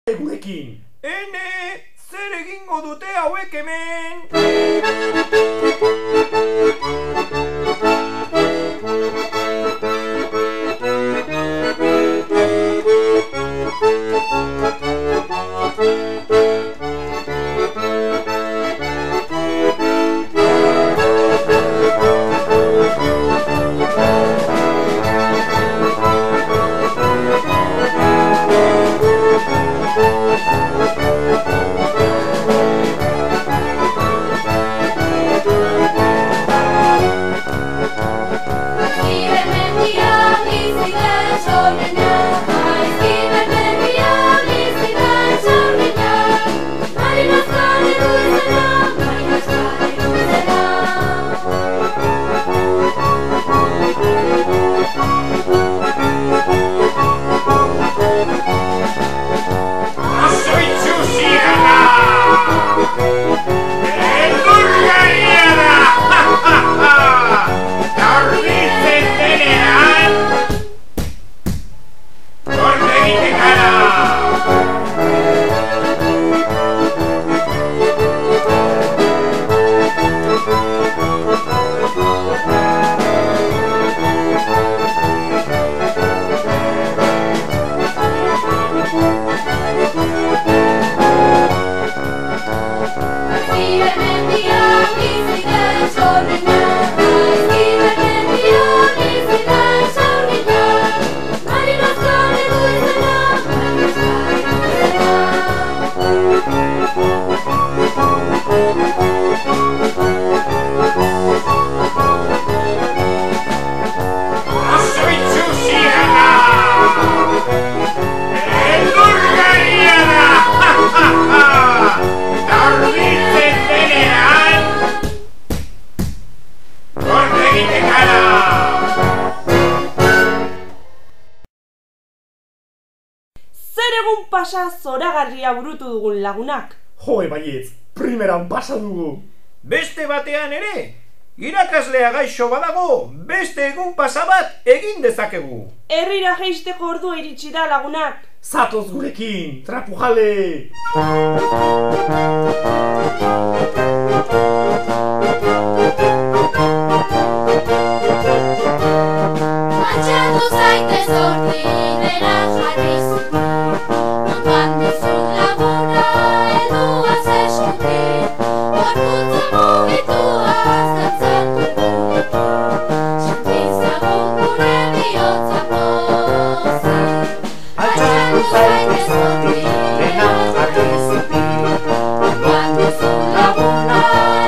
Gurekin. Ene, zer egingo dute hauek hemen? Zer egun pasa zoragarria burutu dugun lagunak. Joe baietz, primeran pasa dugu. Beste batean ere, irakaslea gaixo badago, beste egun pasa bat egin dezakegu. Herrira jeisteko ordua iritsi da lagunak. Zatoz gurekin, trapu jale! Matxatu zaitez ordinera jarriz, nondoan duzun laguna helduaz eskutik, gorputza mugituaz dantzatu gurekin, sentizagun gure bihotza pozik. Matxatu zaitez ordinera jarriz, nondoan duzun laguna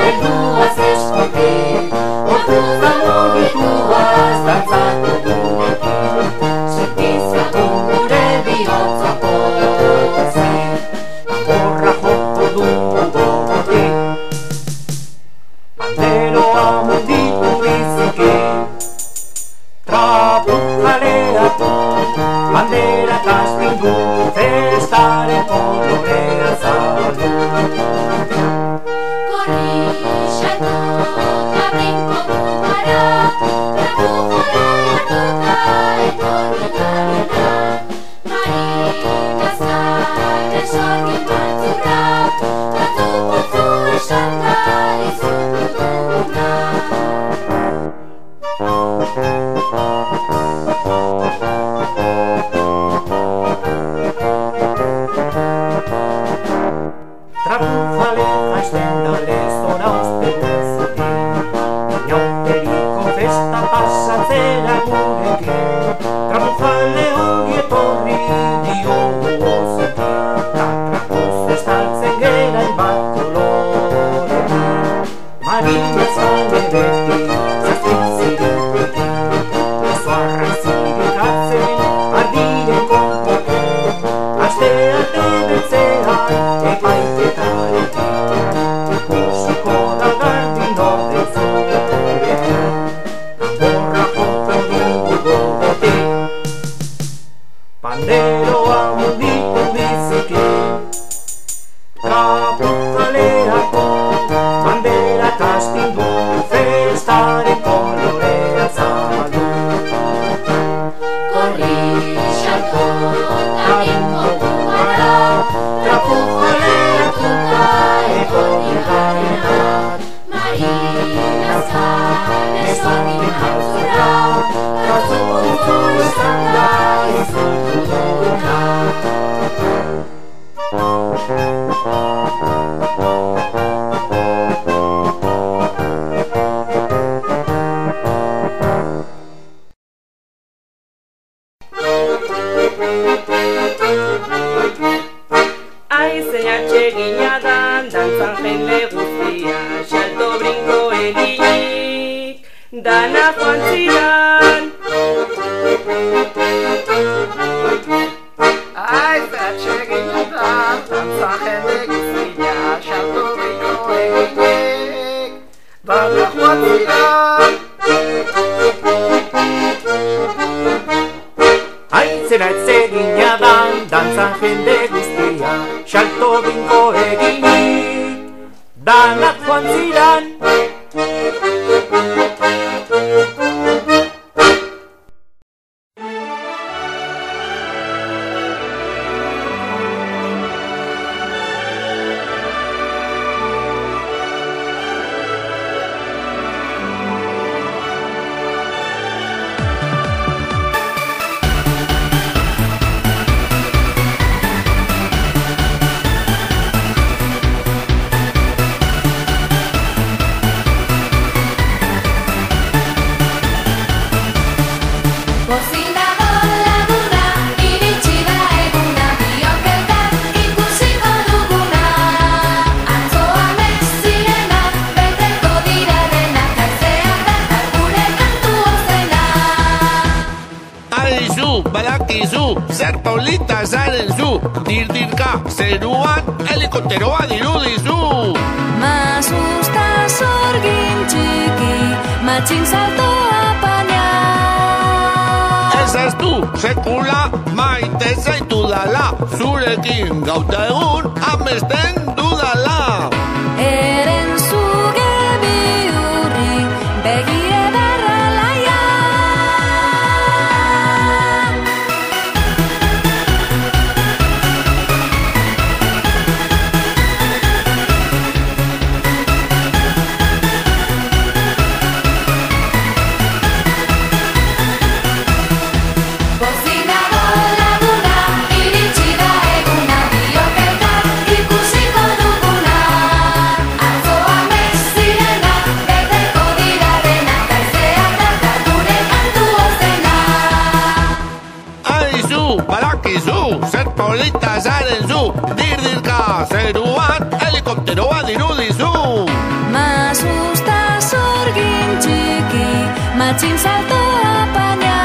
helduaz eskutik, gorputza mugituaz dantzatu gurekin, sentizagun gure bihotza pozik. Amorra joko dugu gogotik, panderoa munditu biziki, trapu jaleatu, bandera kastindu, festaren kolorea zabaldu. Gorrixatu eta brinko gugara, trapu jaleatuta etorri garena, marinazkaren sorgin maltzura, tratu putzu esanda izutu duguna. Trapu jale jaisten da lezora ospetuzkin, inauteriko festa pasatzera gurekin. Trapu jale ongi etorri diogu ozekin, ta trapuz estaltzen gerain bat kolorekin. Marinaz jale beti, zazpiziritekin, lezoarra zirikatzen, ardiren kontrakin, astea tenetzean, epaiketarekin, ikusiko da gardin orden zurekin, amorra jotzen dugu gogotik, panderoa munditu biziki, trapu jaleako, bandera kastindu, festaren kolorea zabaldu. Gorrixatu eta brinko gugara, puzu esan da izutu duguna. Aizen atsegina dan, dantzan jende guztia, salto brinko eginik, dana joan zidan. Aizen atsegina dan, dantzan jende guztia, salto brinko eginik, dana joan zidan. Aitzera etzegina dan, dantzan jende guztia, salto bingo eginik, danak joan ziran. Bozinador laguna, iritsi da eguna, biok elkar ikusiko duguna. Atzo amets zirenak, beteko dira denak, haizeak dakar gure kantu ozena. Aizu, badakizu, zer polita zaren zu, dirdirka zeruan helikopteroa dirudizu. Masusta sorgin txiki, matxin saltoa paña. Ez du, sekula maite zaitu dala, zurekin gauta egun amesten dudala. Eren zuge bihurri, begi ederra laia. Bozinador laguna, iritsi da eguna, biok elkar ikusiko duguna. Atzo amets zirenak, beteko dira denak, haizeak dakar gure kantu ozena. Aizu, badakizu, zer polita zaren zu, dirdirka zeruan helikopteroa dirudizu. Masusta sorgin txiki, matxin saltoa paña.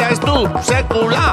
Ez du, sekula